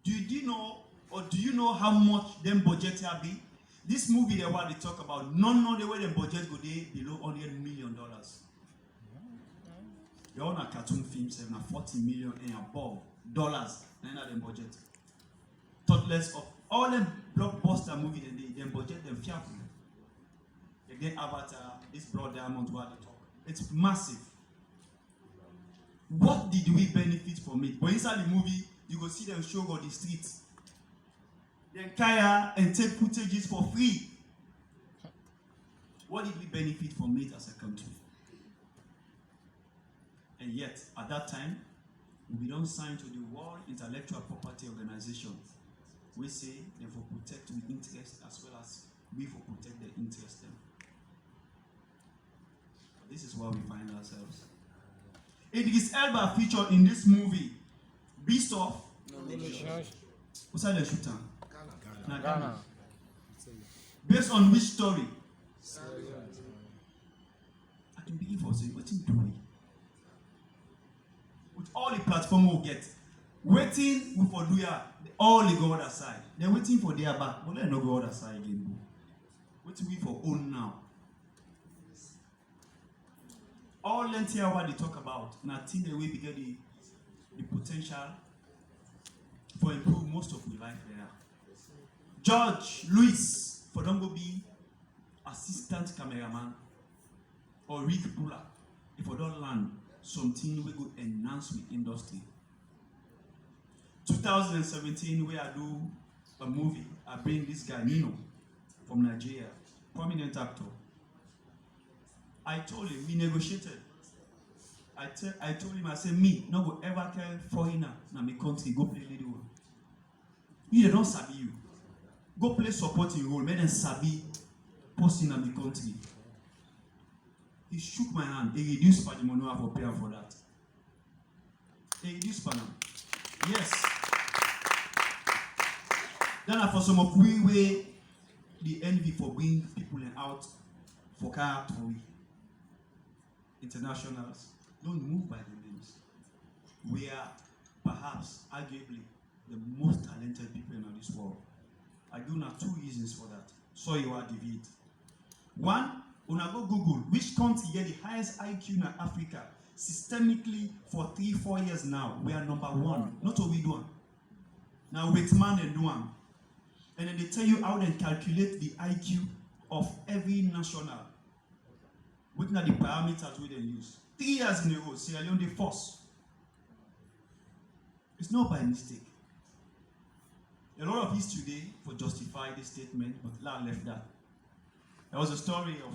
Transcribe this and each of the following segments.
Do you know, or do you know how much them budget here be? This movie, the one they talk about, none the way the budget go there below $100 million. They own a cartoon film, $40 million and above dollars. None of them budget. Thoughtless of all them blockbuster movie they budget them fearful. Again, Avatar, this Blood Diamond, what they talk. It's massive. What did we benefit from it? But inside the movie, you go see them show on the streets. Then kaya and take footages for free. What did we benefit from it as a country? And yet, at that time, we don't sign to the World Intellectual Property Organization. We say they will protect the interest as well as we will protect the interest them. This is where we find ourselves. Idris Elba featured in this movie. Beast of what's that the shooter? Ghana. Based on which story? I can believe for saying what you doing. With all the platform we'll get, waiting for Duya, all the go other side. They're waiting for their back, but let not go other side again. What we for own now? All length here what they talk about, and I think the way we get the potential for improve most of the life there. George Louis for don't go be assistant cameraman or Rick Buller if I don't learn something we go enhance with industry. 2017 where I do a movie, I bring this guy Nino from Nigeria, prominent actor. I told him, we negotiated. I told him, I said, me, no go ever tell foreigner in my country, go play lead role. You don't sabi you. Go play supporting role, make them sabi person in my country. He shook my hand, he reduced for the money for paying for that. He reduced for them. Yes. Then for some of we way the envy for bring people out for character we. Internationals don't move by the names. We are perhaps arguably the most talented people in this world. I do have two reasons for that. So you are David. One, when I go Google, which country get the highest IQ in Africa systemically for 3-4 years now? We are number one. Not what we do. Now with man and do one. And then they tell you how they calculate the IQ of every national. Looking at the parameters we then use. 3 years in a row, Sierra Leone the first. It's not by mistake. A lot of history today for justify this statement, but Lal left that. There was a story of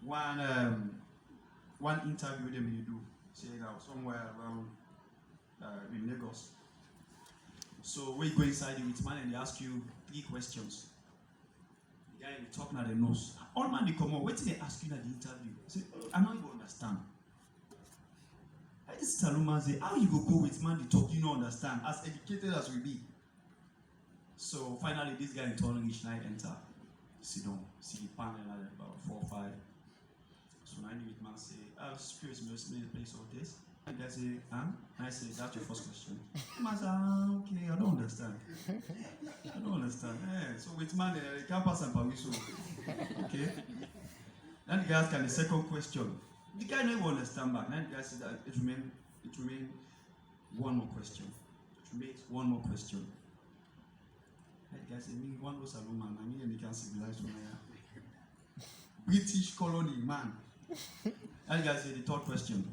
one interview them do, say now somewhere around in Lagos. So we go inside the with man and they ask you 3 questions. The guy is talking at the nose. All man they come on, wait till they ask you at the interview. Say, I don't even understand. I just tell him say, how you go with man they talk, you don't understand, as educated as we be. So finally this guy in tall English night enter. Sit down, see the panel at about 4 or 5. So I knew it man say, spirit must be a place of this. And I say, huh? And I say, that's your first question. Man say, okay, I don't understand. I don't understand. Yeah. So with man, they can't pass and permission. Okay. Then the guy asked the second question. The guy never understand back. Then the guy said that it remain one more question. It remains one more question. The guy said, me one goes alone, man. I mean, they can civilize one. British colony, man. And the guy said the third question.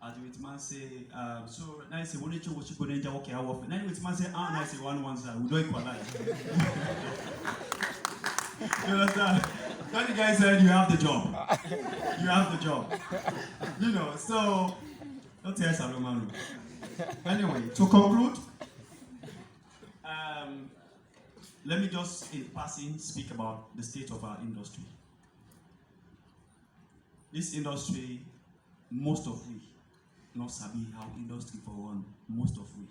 As the man say, so now I say, what did you go there? Okay, I walk. Then the man say, now I say, one side, we don't equalize. You understand? Then the guy said, you have the job. You have the job. You know, so, don't tell Salomon. Anyway, to conclude, let me just in passing speak about the state of our industry. This industry, most of we, not sabi how industry for one, most of we.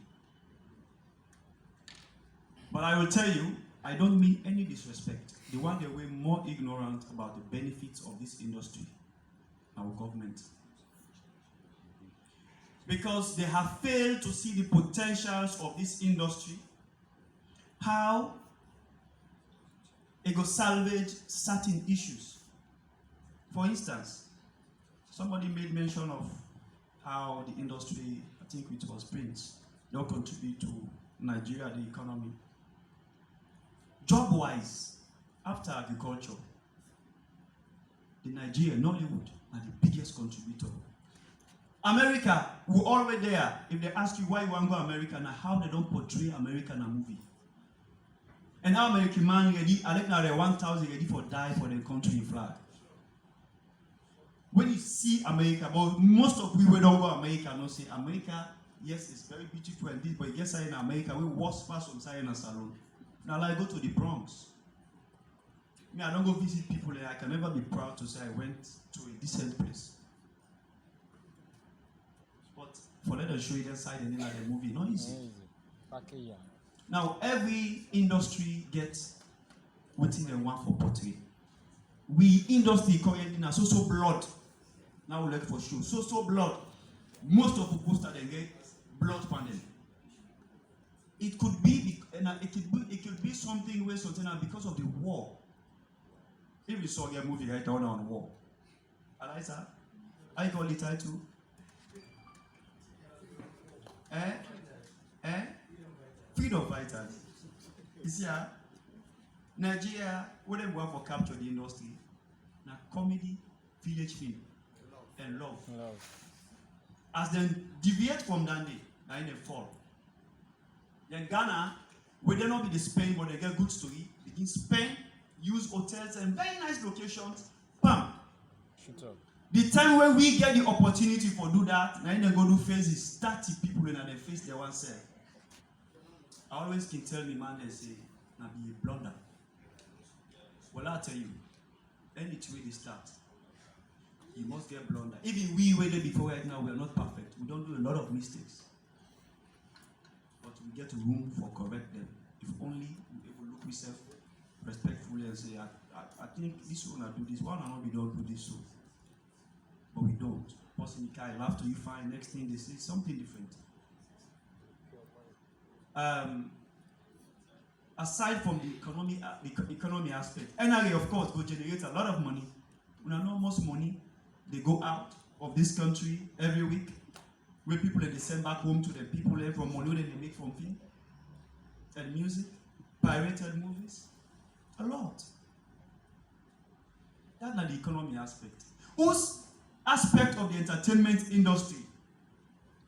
But I will tell you, I don't mean any disrespect. The one that we're more ignorant about the benefits of this industry, our government. because they have failed to see the potentials of this industry, how it will salvage certain issues. For instance, somebody made mention of how the industry, I think it was Prince, they'll contribute to Nigeria, the economy. Job-wise, after agriculture, the Nigeria, Nollywood, are the biggest contributor. America, we're already there. If they ask you why you want to go to America, now how they don't portray America in a movie. And how American man ready, I think now they're 1,000 ready for die for their country flag. When you see America, but most of people don't go to America, no say America, yes, it's very beautiful and this, but yes, in America, we walk past on side in a salon. Now I go to the Bronx. Me, I don't go visit people there. I can never be proud to say I went to a decent place. But for let us show you the side and then the movie, not easy. Now every industry gets waiting and one for portray. We industry currently now so blood. Now we look for show. So blood. Most of the posters they get blood panel. It could be something where something because of the war. If you saw a movie right now on war, Eliza, I call it title. Freedom fighters. You see, Nigeria, what they work for capture the industry, now comedy, village film, and love. As they deviate from that day, now in the fall. Then Ghana, where they not be the Spain, but they get good story, begin Spain, use hotels and very nice locations, bam. Shoot up. The time when we get the opportunity for do that, now they go do faces, 30 people in their face, they want to say. I always can tell me, man, they say, now be a blunder. Well, I'll tell you, any way they start, you must get blunder. Even we were there before right now, we are not perfect. We don't do a lot of mistakes. But we get room for correct them. If only we able look ourselves respectfully and say, I think this one I do this one, and we don't do this so. But we don't. Possibly, after you find next thing they say something different. Aside from the economy aspect, NRA of course will generate a lot of money. We know most money they go out of this country every week, where people they send back home to the people from money that they make from film and music, pirated movies, a lot. That's not the economy aspect. Whose aspect of the entertainment industry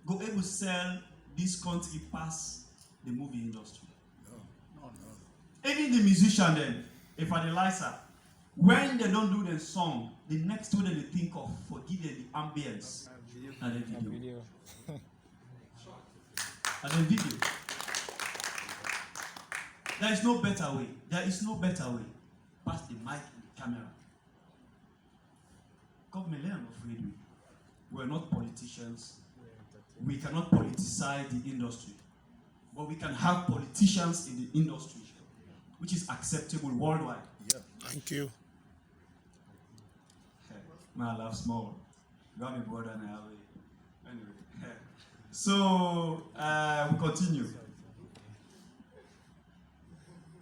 go able to sell this country past the movie industry? No. Even the musician then, if I realize that, when they don't do the song, the next one they think of for give them the ambience and the video. And the video. There is no better way. There is no better way. Pass the mic and the camera. Government, let them afraid we. We're not politicians. We cannot politicize the industry. But we can have politicians in the industry, which is acceptable worldwide. Yeah. Thank you. Man, I laugh small. You got me brother now. Anyway. So, we continue.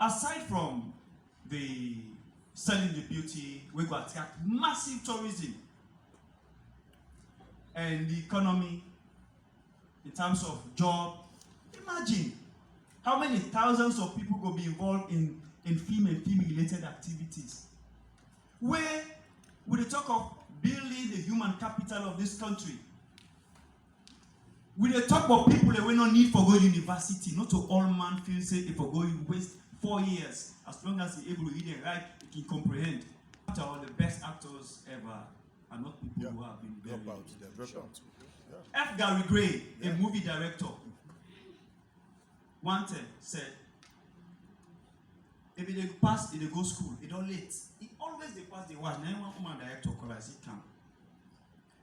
Aside from the selling the beauty, we will attract massive tourism and the economy in terms of job. Imagine how many thousands of people will be involved in film and film-related activities. Where we talk of building the human capital of this country. We talk about people that will not need for go university. Not to all man feel say if we go waste 4 years. As long as you're able to read and write, you can comprehend. After all, the best actors ever are not people who have been very F. Gary Gray, a movie director, one time said, if they pass, if they go school, they don't late. He always they pass the watch. Now one woman director call as he can.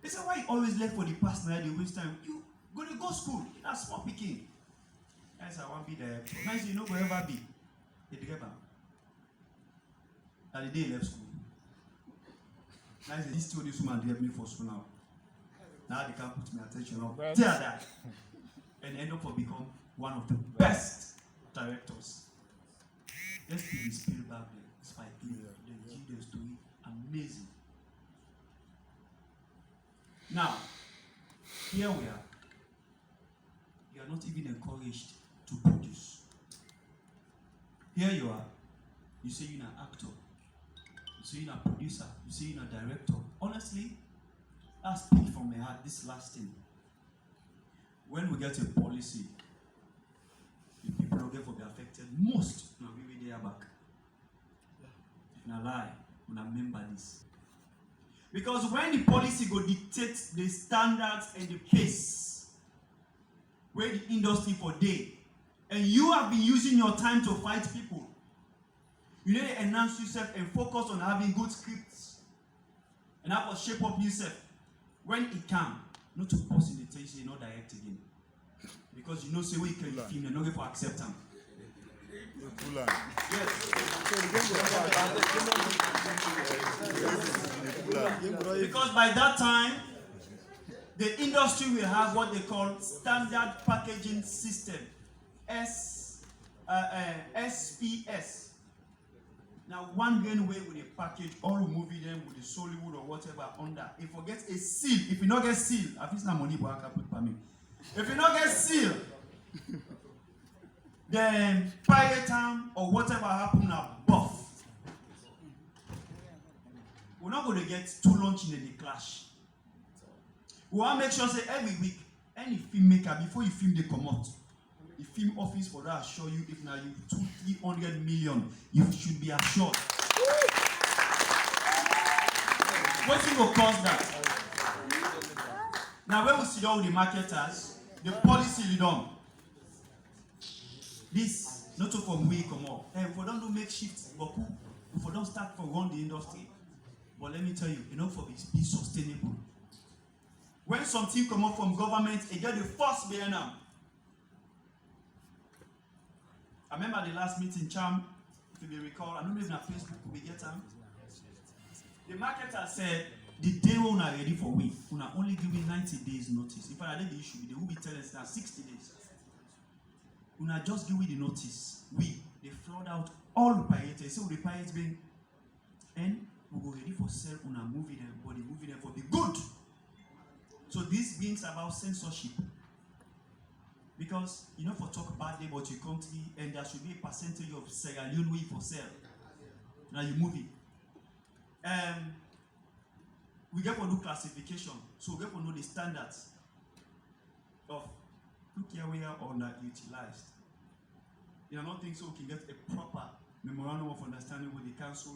They said, why you always late for the past night, they waste time? You go school, that's small picking. I said, I want to be director. Now you know wherever be. They get back. And the day he left school. Now he said, this woman help me for school now. Now they can't put my attention on. They are that. And end up for become one of the best directors. Steven Spielberg, Spike Lee, the story, amazing. Now, here we are. You are not even encouraged to produce. Here you are. You say you're an actor. You say you're a producer. You say you're a director. Honestly, I speak from my heart. This last thing. When we get a policy, the people who get for be affected most. Now we they are back. If not lie, we not remember this. Because when the policy go dictate the standards and the pace where the industry for day, and you have been using your time to fight people, you need to enhance yourself and focus on having good scripts and have to shape up yourself. When it can, not to pause in the tension, not direct again. Because you know, say we can film and not get for acceptance. Because by that time, the industry will have what they call standard packaging system, SPS. Now, one grain way with a package, all movie them with the Sollywood or whatever under. If you get a seal, if you not get seal, at least no money I can put for me. If you not get seal, then pirate time or whatever happen now, buff. We're not going to get too lunch in the clash. We want to make sure say every week, any filmmaker, before you film the come out, the film office for that assure you if now you 200-300 million, you should be assured. What will cause that? Now when we sit down with the marketers, the policy we done. This not from we come up. If we don't do makeshift, if we don't start for run the industry. But let me tell you, enough for it be sustainable. When something come up from government, it get the first behind them. I remember the last meeting, Cham, if you recall, I don't know if on Facebook we get them. The marketer said, the day we are ready for we are only giving 90 days notice. If I did the issue, they will be telling us now 60 days. We are just giving the notice. They flood out all the pirates. So the pirates being, and we go ready for sell on a movie them, but the movie them for be good. So this brings about censorship. Because you know for talk badly about your country, and there should be a percentage of Sierra Leone for sale. Now you move it. We get to do classification, so we get to know the standards of look here we are underutilized. You are not think so we can get a proper memorandum of understanding with the council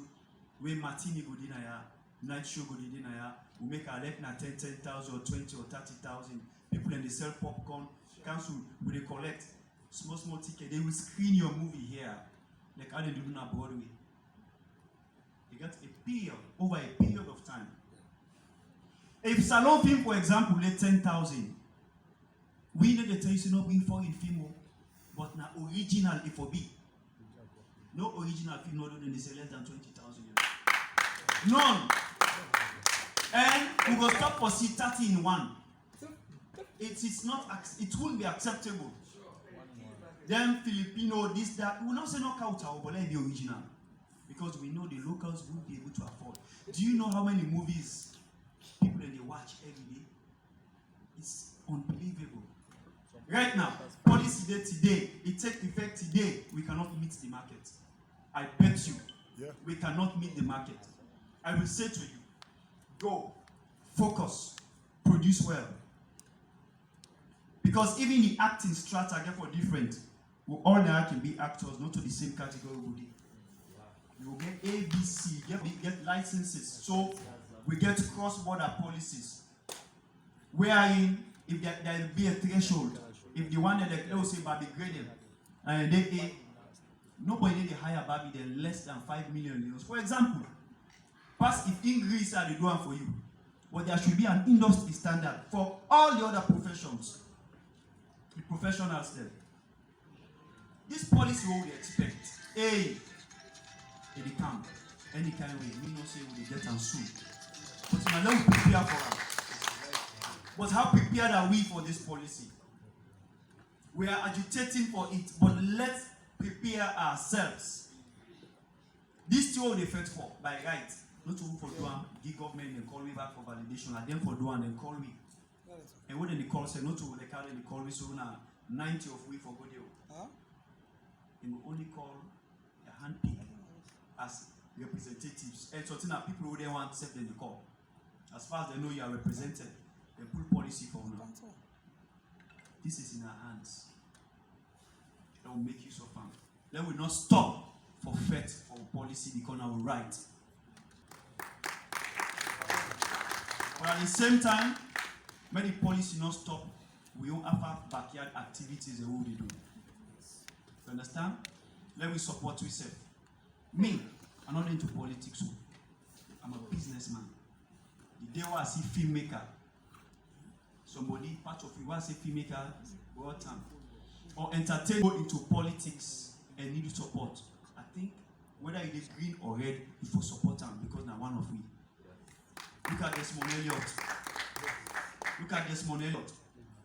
where Martini go in here, night show go in here, we make our left na 10,000 or 20 or 30,000. People and they sell popcorn, council will they collect small ticket, they will screen your movie here, like how they do on Broadway. They get a period, over a period of time. If Salon film, for example, let 10,000, we know the tell you not being foreign film, but now original if for be. No original film other than they say less than 20,000 euros. None. And we will stop for see 30 in one. It won't be acceptable. Then Filipino, this, that, we will not say no counter, but let it be original. Because we know the locals won't be able to afford. Do you know how many movies people that they watch every day? It's unbelievable. Right now, policy day today, it takes effect today, we cannot meet the market. I bet you, we cannot meet the market. I will say to you, go, focus, produce well. Because even the acting strata get for different. We all now can be actors, not to the same category. You will get ABC, get licenses. So we get cross-border policies. Wherein, if there will be a threshold, if the one that they will say Barbie graded, and they nobody need to hire Barbie than less than 5 million euros. For example, pass if English are the doing for you, but there should be an industry standard for all the other professions. The professionals there. This policy what we expect. They come. Any kind of way. We not say we get and soon. But now let me prepare for us. But how prepared are we for this policy? We are agitating for it, but let's prepare ourselves. These two will they fight for by right. Not to for doing give government and call me back for validation, and then for doing and call me. And when they call say not to the carry the call me so now 90 of we for go there. They will only call a handpick as representatives. And so now people who they want to set them the call. As far as they know you are represented, they put policy for now. This is in our hands. That will make use of them. They will not stop for faith for policy because now we right. But at the same time, many policy not stop. We don't have backyard activities that we do. You understand? Let me support yourself. Me, I'm not into politics. I'm a businessman. The day I see filmmaker, somebody part of you was a filmmaker, well time, or entertain go into politics and need support. I think whether it is green or red, you for support them because now one of we. Look at this Elliott. Look at this Elliott.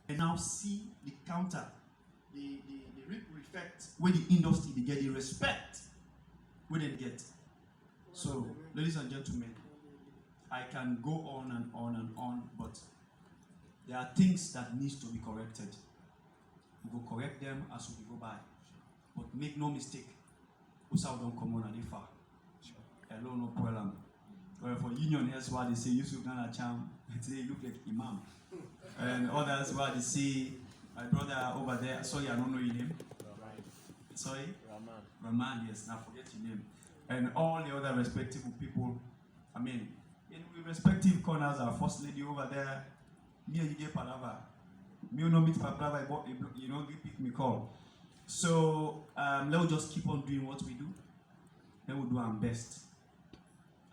And now see the counter, the effect when the industry they get the respect when they get. So, ladies and gentlemen, I can go on and on and on, but there are things that needs to be corrected. We will correct them as we go by. But make no mistake, Usa don't come on and far. Hello, no problem. Well, for union, here's why they say Yusuf Nana Cham, today look like Imam. And others why they say my brother over there, sorry, I don't know your name. Sorry? Rahman, yes, now forget your name. And all the other respectable people, I mean, in respective corners, our first lady over there, me and you get Palava. Me no meet Palava, you know, you pick me call. So, let's just keep on doing what we do. Then we'll do our best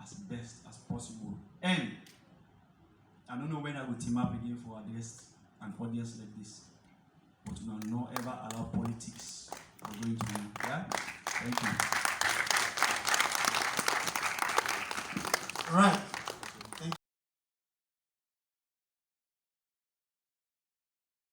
as possible. And I don't know when I will team up again for an audience like this. But we will not ever allow politics. I'm going to, yeah? Thank you. Right.